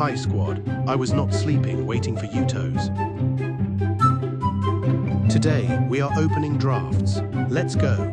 Hi squad, I was not sleeping waiting for Utots. Today, we are opening drafts. Let's go.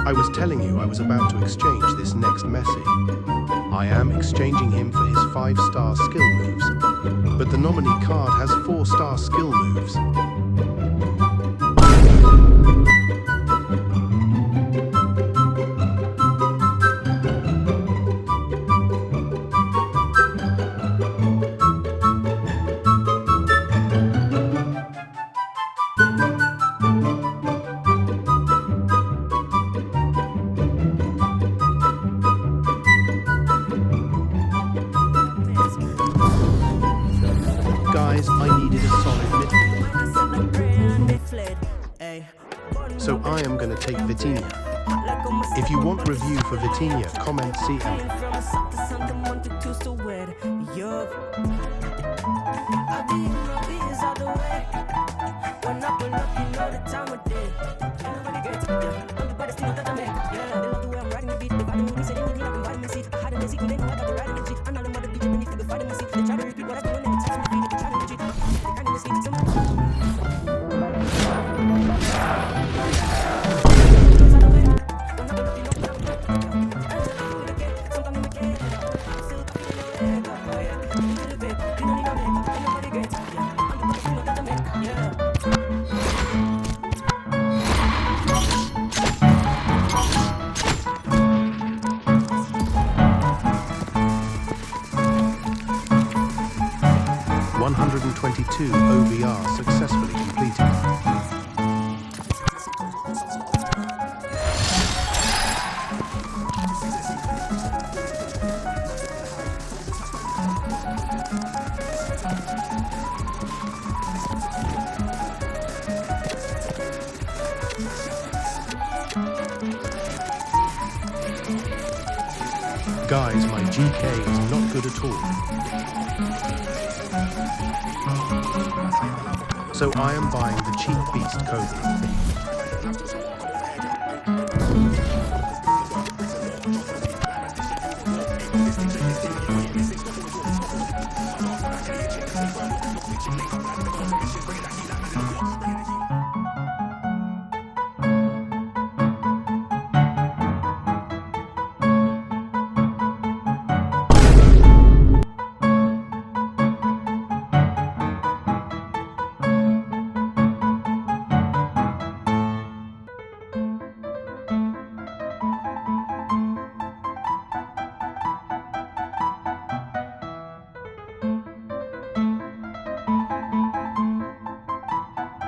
I was telling you I was about to exchange this next Messi. I am exchanging him for his 5-star skill moves, but the nominee card has 4-star skill moves. Guys, I needed a solid midfield. So I am going to take Vitinha. If you want review for Vitinha, comment CM. OVR successfully completed. Guys, my GK is not good at all. So I am buying the cheap beast Kobel.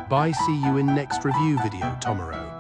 Bye, see you in next review video tomorrow.